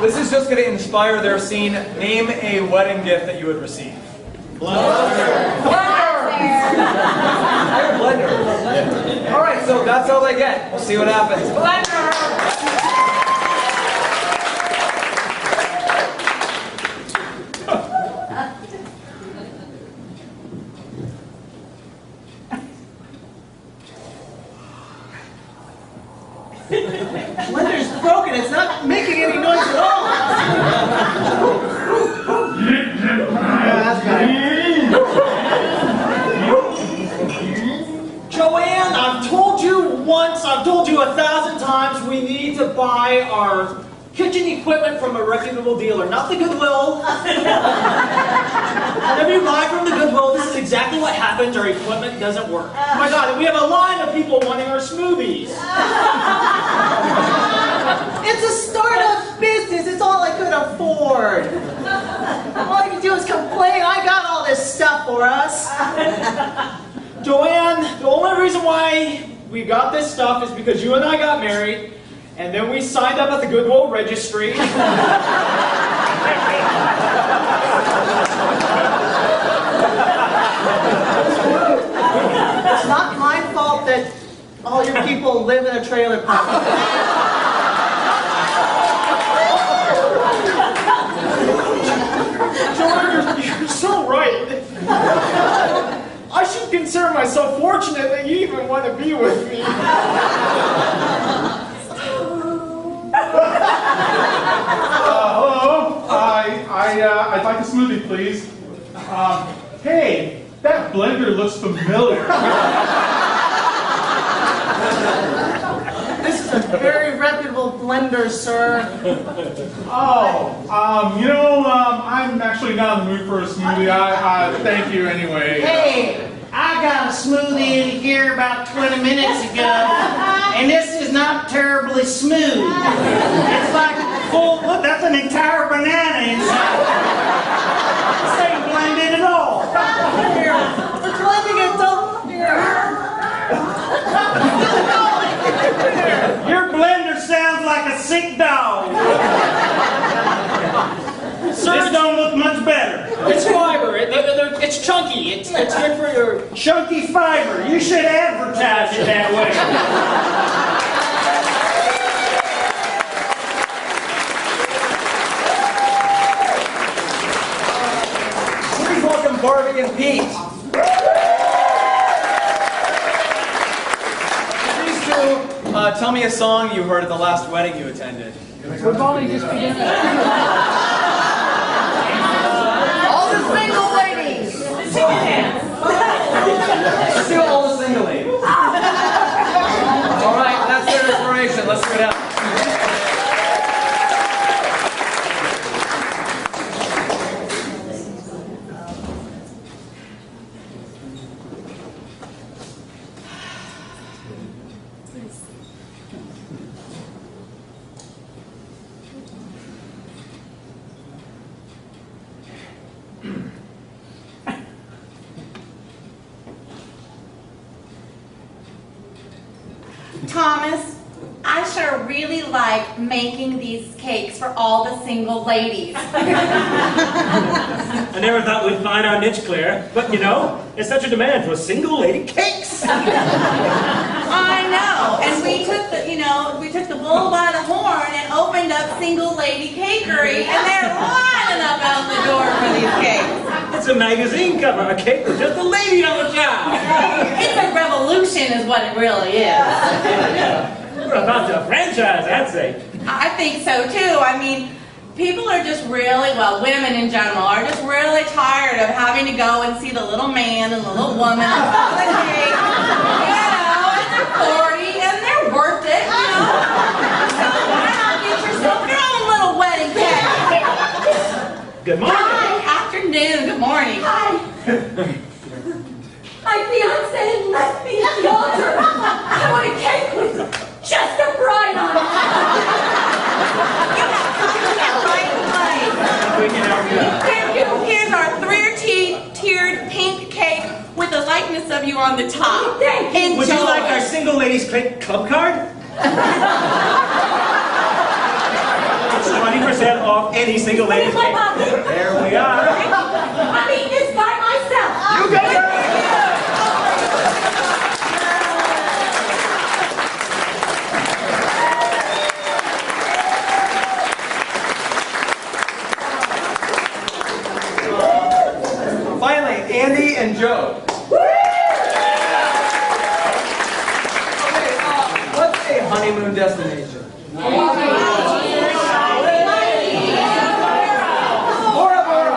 This is just going to inspire their scene. Name a wedding gift that you would receive. Blender. Blender. All right, so that's all they get. We'll see what happens. Blender. Blender's broken. It's not making any noise at all. That's better. Joanne, I've told you once, I've told you 1,000 times, we need to buy our kitchen equipment from a reputable dealer, not the Goodwill. Whenever you buy from the Goodwill, this is exactly what happens. Our equipment doesn't work. Oh my God, and we have a line of people wanting our smoothies. It's a startup business. It's all I could afford. All I can do is complain. I got all this stuff for us. Joanne, the only reason why we got this stuff is because you and I got married, and then we signed up at the Goodwill registry. It's not my fault that all your people live in a trailer park. George, you're so right. I should consider myself fortunate that you even want to be with me. Hello. I'd like a smoothie, please. Hey, that blender looks familiar. This is a very reputable blender, sir. Oh, I'm actually not in the mood for a smoothie. Thank you anyway. Hey, I got a smoothie in here about 20 minutes ago, and this is not terribly smooth. It's like full, look, that's an entire banana inside. This ain't blended at all. Here, we're blending it, don't Your blender sounds like a sick dog. Sir, This don't look much better. it's fiber. It's chunky. It's good for your... Chunky fiber. You should advertise it that way. Please welcome Barbie and Pete. These two, tell me a song you heard at the last wedding you attended. We've only just begun. All the single ladies. Sing a dance. Let's do all the single ladies. All right, that's their inspiration. Let's do it out. Thomas, I sure really like making these cakes for all the single ladies. I never thought we'd find our niche, Claire, but you know, there's such a demand for single lady cakes. I know, and we took the bull by the horn and opened up Single Lady Cakery, and they're lining up out the door for these cakes. It's a magazine cover, a cake with just a lady on the top. It's a revolution is what it really is. We're about to franchise, I'd say. I think so too. I mean, people are just really, well, women in general are just really tired of having to go and see the little man and the little woman on top of the cake, and they're 40 and they're worth it, So why not get yourself your own little wedding cake? Good morning. Hi, afternoon, good morning. Hi. My fiance left me at the altar. I want a cake with just a bride on it. Here's our tiered pink cake with a likeness of you on the top. Thank you. Would you like our single ladies cake club card? It's 20% 100% off any single Put it ladies. in my pocket. There we are. I'm eating this by myself. You got it. Finally, Andy and Joe. Okay, what's a honeymoon destination? Bora Bora.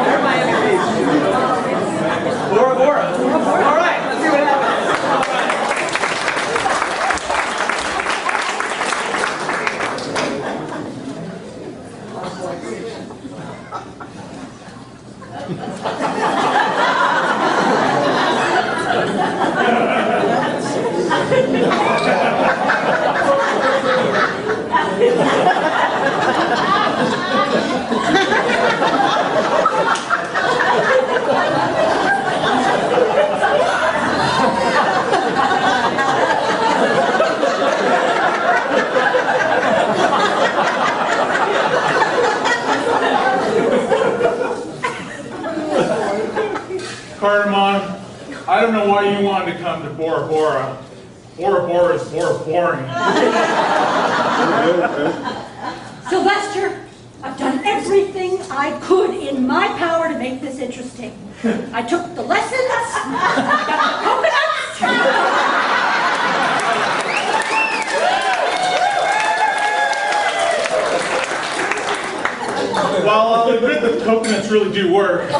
They're Miami Beach. Bora Bora. All right, let's see what happens. Cardamom, I don't know why you wanted to come to Bora Bora. Bora Bora is Bora boring. Sylvester, I've done everything I could in my power to make this interesting. I took the lessons, I got the coconuts. While I'll admit that coconuts really do work,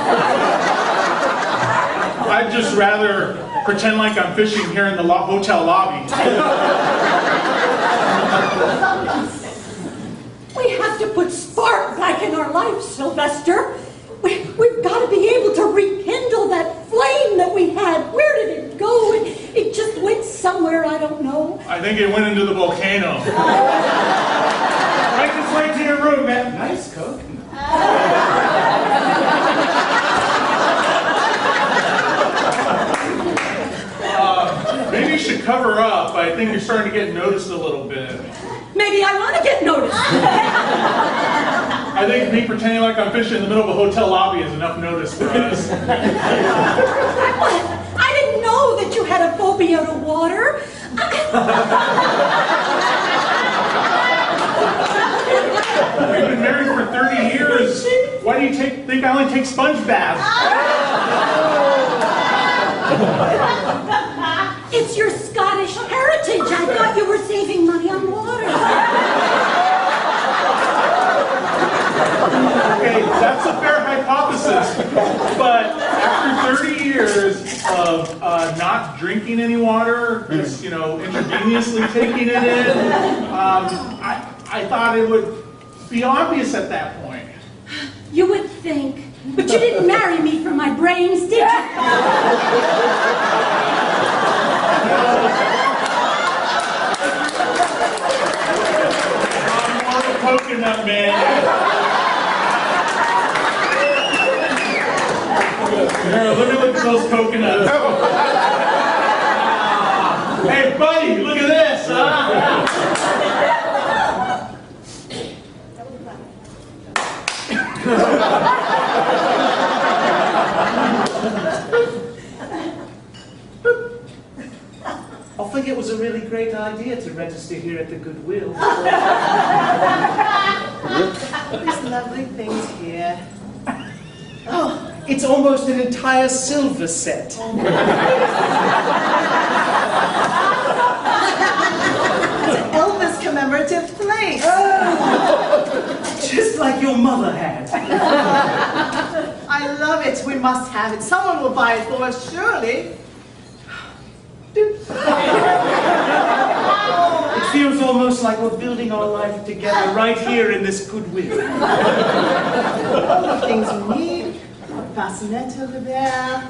I'd just rather pretend like I'm fishing here in the hotel lobby. We have to put spark back in our lives, Sylvester. We've got to be able to rekindle that flame that we had. Where did it go? It just went somewhere, I don't know. I think it went into the volcano. Right this way to your room, man. Nice coconut. Maybe you should cover up. I think you're starting to get noticed a little bit. Maybe I want to get noticed. I think me pretending like I'm fishing in the middle of a hotel lobby is enough notice for us. I didn't know that you had a phobia to water. We've been married for 30 years. Why do you think I only take sponge baths? It's your Scottish heritage. I thought you were saving money on water. Okay, that's a fair hypothesis. But after 30 years of not drinking any water, just, intravenously taking it in, I thought it would be obvious at that point. You would think. But you didn't marry me for my brains, did you? I'm more of a coconut man. Here, let me look at those coconuts. Hey, buddy, look at this, huh? I think it was a really great idea to register here at the Goodwill. These lovely things here. Oh, it's almost an entire silver set. It's an Elvis commemorative plate. Just like your mother had. I love it. We must have it. Someone will buy it for us, surely. It feels almost like we're building our life together right here in this Goodwill. All the things we need. Bassinet over there.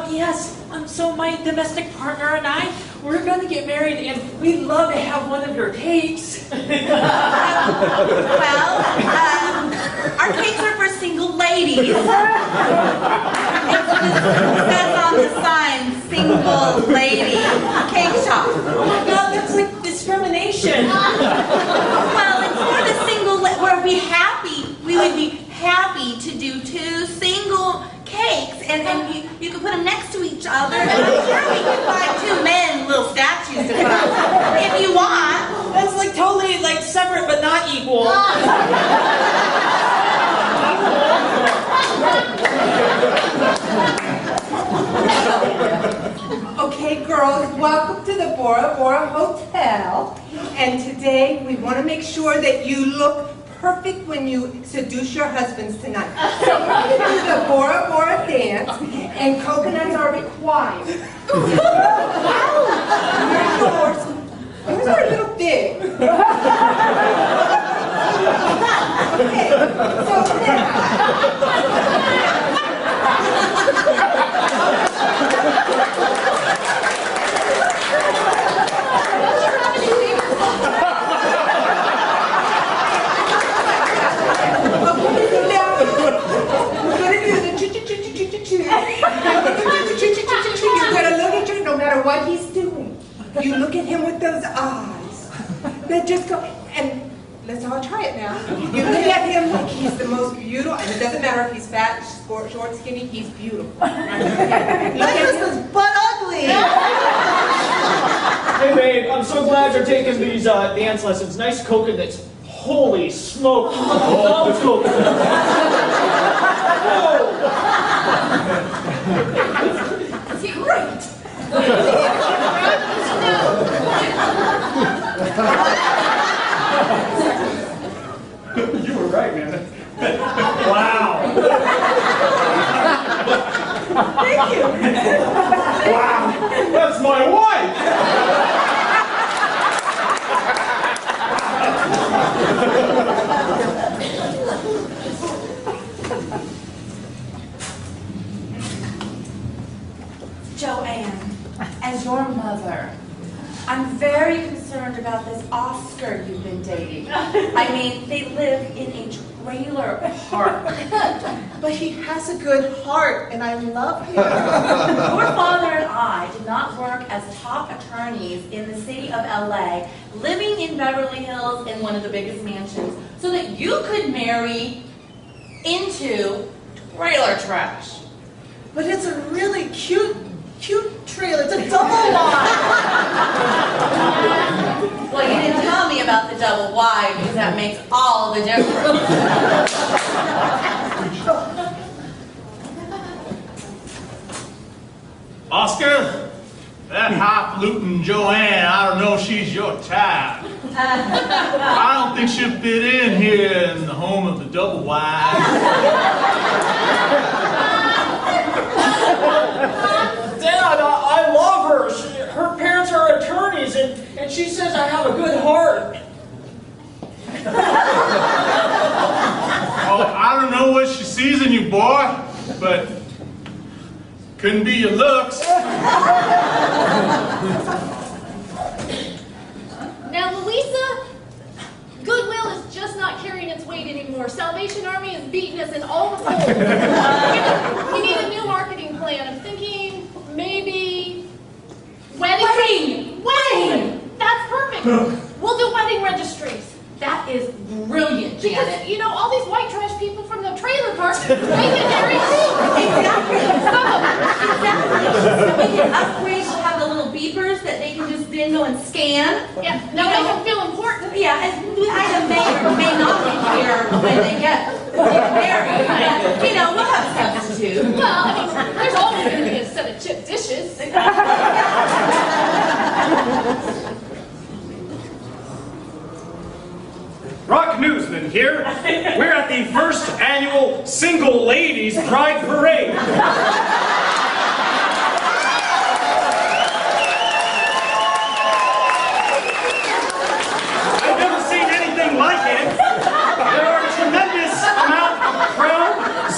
Yes, so my domestic partner and I, we're going to get married and we'd love to have one of your cakes. Well, our cakes are for single ladies. It's says on the sign, single lady cake shop. Oh my God, that's like discrimination. Well, it's for the single, where we would be happy to do 2 single cakes, and you could put them next to each other, and I'm sure we could find 2 men, little statues to put up, if you want. That's like totally like separate but not equal. Okay, girls, welcome to the Bora Bora Hotel. And today we want to make sure that you look perfect when you seduce your husbands tonight. So we're going to do the Bora Bora dance, and coconuts are required. Yours are a little big. Okay, so now. You're gonna look at you no matter what he's doing. You look at him with those eyes. Then just go, and let's all try it now. You look at him like he's the most beautiful, and it doesn't matter if he's fat, short, skinny, he's beautiful. Look at him. But ugly. Hey babe, I'm so glad you're taking these dance lessons. Nice coconuts. Holy smoke. Love coconuts. Is he great? You were right, man. Wow. Thank you. Wow, that's my wife. Joanne, as your mother, I'm very concerned about this Oscar you've been dating. I mean, they live in a trailer park. But he has a good heart, and I love him. Your father and I did not work as top attorneys in the city of LA, living in Beverly Hills in one of the biggest mansions, so that you could marry into trailer trash. But it's a really cute trailer. It's a double wide. Well, you didn't tell me about the double wide, because that makes all the difference. Oscar, that highfalutin Joanne, I don't know if she's your type. I don't think she'll fit in here in the home of the double wide. Dad, I love her. Her parents are attorneys, and she says I have a good heart. Oh, I don't know what she sees in you, boy, but couldn't be your looks. Now, Louisa, Goodwill is just not carrying its weight anymore. Salvation Army is beating us in all the polls. We need a new marketing plan. I'm thinking maybe wedding. That's perfect. We'll do wedding registries. That is brilliant, Because, Janet. you know, all these white trash people from the trailer park, they get married too. Exactly. Some of them. Exactly. So we can upgrade, we'll have the little beepers that they can just then go and scan. Yeah, now they can feel important. Yeah, and I may or may not be here when they get married. But, you know, we'll have a substitute. Well, I mean, there's always going to be a set of chipped dishes. Rock Newsman here. We're at the first annual Single Ladies Pride Parade. I've never seen anything like it. There are a tremendous amount of proud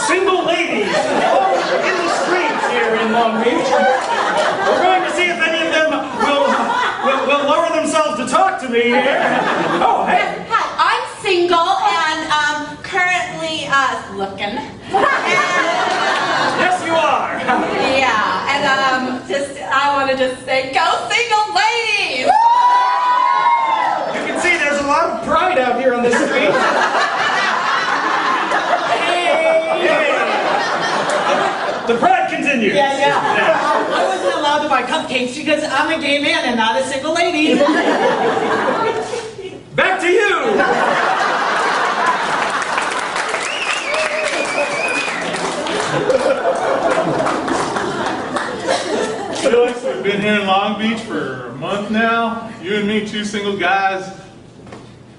single ladies all in the streets here in Long Beach. We're going to see if any of them will lower themselves to talk to me here. Oh, hey. Hi, I'm single and currently looking. Yes, you are. to just say, go single ladies! You can see there's a lot of pride out here on this street. Hey! The pride continues. Yeah. I wasn't allowed to buy cupcakes because I'm a gay man and not a single lady. Back to you. Felix, we've been here in Long Beach for a month now. You and me, two single guys.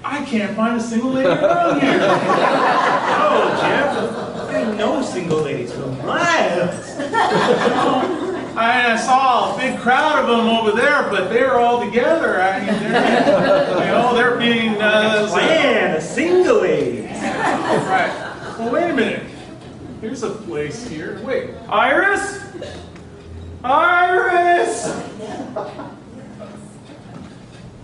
I can't find a single lady around here. Oh, Jeff, there ain't no single ladies for miles. I saw a big crowd of them over there, but they were all together. I mean, they're being Man, a single lady. Right. Well, wait a minute. Here's a place here. Wait, Iris? Iris!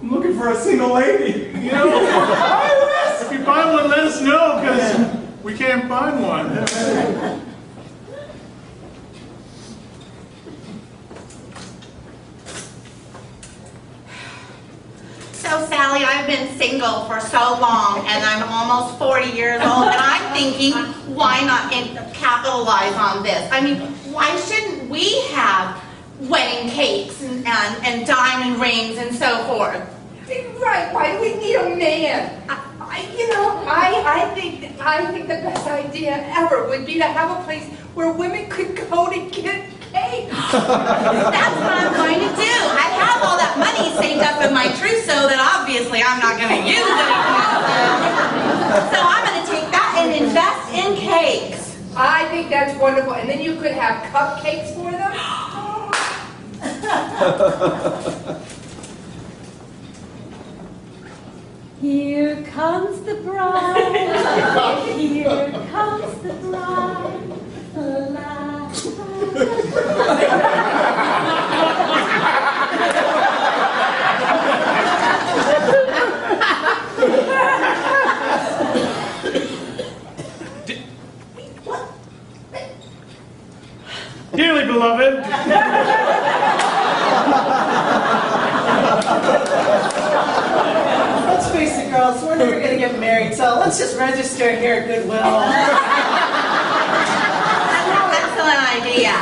I'm looking for a single lady. you know, Iris! If you find one, let us know because we can't find one. So Sally, I've been single for so long and I'm almost 40 years old and I'm thinking, why not capitalize on this? I mean, why shouldn't we have wedding cakes and diamond rings and so forth? Right, why do we need a man? I think the best idea ever would be to have a place where women could go to get cake. That's what I'm going to do. I have all that money saved up in my trousseau that obviously I'm not going to use anytime soon. So I'm going to take that and invest in cakes. I think that's wonderful. And then you could have cupcakes for them. Here comes the bride. Here comes the bride. Dearly beloved. Let's face it, girls, we're never going to get married, so let's just register here at Goodwill. That's an excellent idea.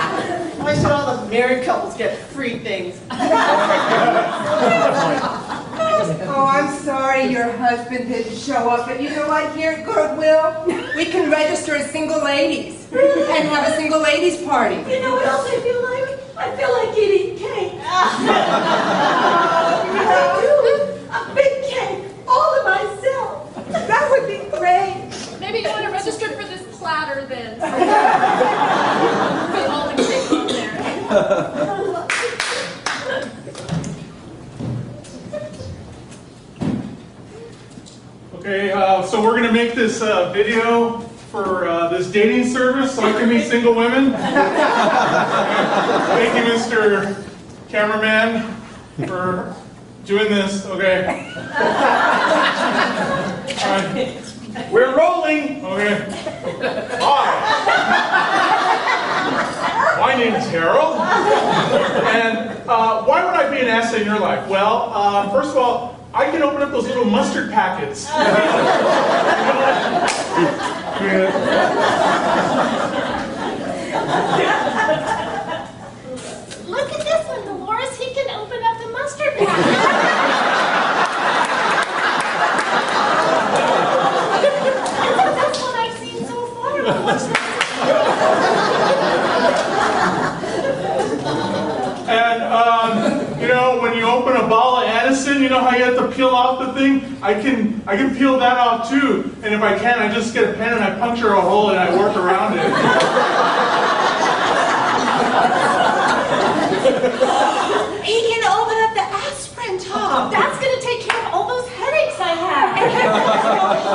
Why should all the married couples get free things? Oh, I'm sorry your husband didn't show up, but you know what? Here at Goodwill, we can register as single ladies and have a single ladies party. You know what else I feel like? I feel like eating cake. I do. A big cake, all to myself. That would be great. Maybe you want to register for this platter then. Put all the cake on there. Okay, so we're going to make this video for this dating service so I can meet single women. Thank you, Mr. Cameraman, for doing this. Okay. All right. We're rolling. Okay. Hi. My name's Harold. And why would I be an asset in your life? Well, first of all, I can open up those little mustard packets. Look at this one, Dolores. He can open up the mustard packet. That's the best one I've seen so far. And, when you open a bottle of Addison, you know how you have to peel off the thing? I can peel that off too. And if I can, I just get a pen and I puncture a hole and I work around it. He can open up the aspirin top. That's going to take care of all those headaches I have.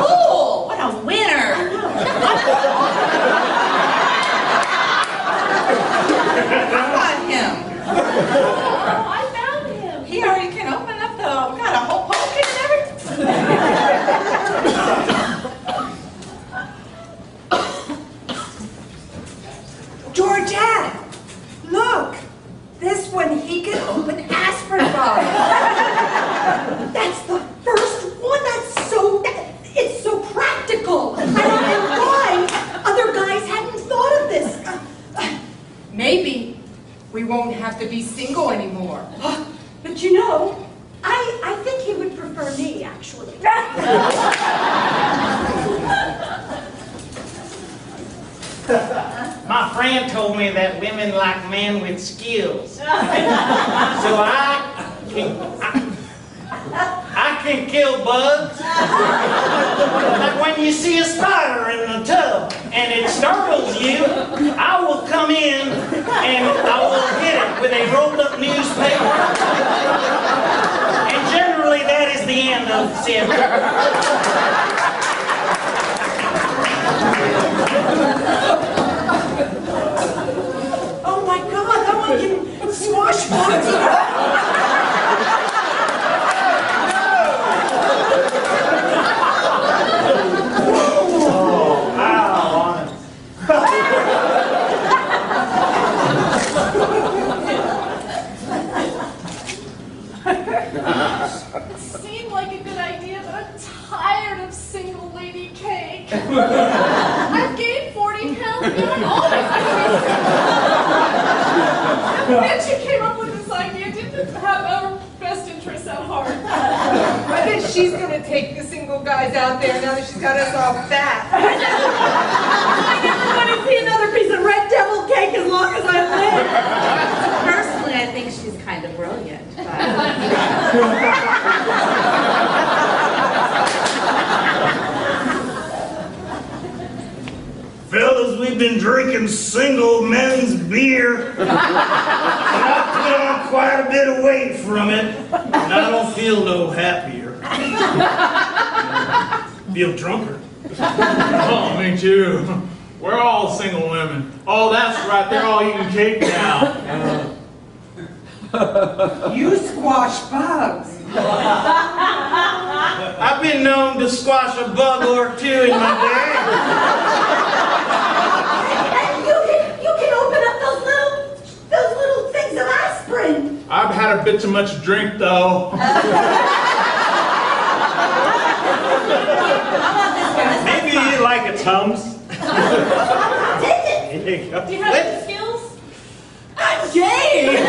Cool. What a winner. I got him. Oh, I found him. He already can open up the, got a whole poke and Georgette, look. This one he can bottle. That's the first one. It's so practical. I don't know why other guys hadn't thought of this. Maybe we won't have to be single anymore. But you know, I think he would prefer me, actually. My friend told me that women like men with skills. So I can kill bugs. Like when you see a spider in the tub and it startles you, I will come in and I will hit it with a rolled up newspaper. And generally that is the end of Sim. Oh my God, that one can squash bugs. It seemed like a good idea, but I'm tired of single lady cake. I've gained 40 pounds and I'm always The bitch who came up with this idea didn't have our best interests at heart. I bet she's gonna take the single guys out there now that she's got us all fat. I never want to see another piece of red devil cake as long as I live. Personally, I think she's kind of brilliant. Fellas, we've been drinking single men's beer. And I put on quite a bit of weight from it. And I don't feel no happier. Feel drunker. Oh, me too. We're all single women. Oh, that's right, they're all eating cake now. You squash bugs. I've been known to squash a bug or two in my day. And you can open up those little things of aspirin. I've had a bit too much to drink, though. Maybe you like a Tums? Take it. Here you go. Do you have any skills? I'm gay.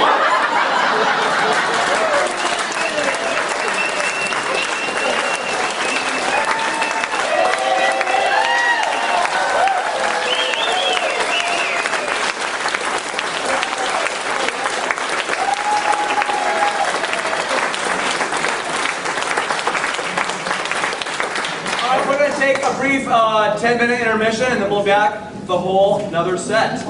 We're going to take a brief 10-minute intermission and then we'll be back the whole another set.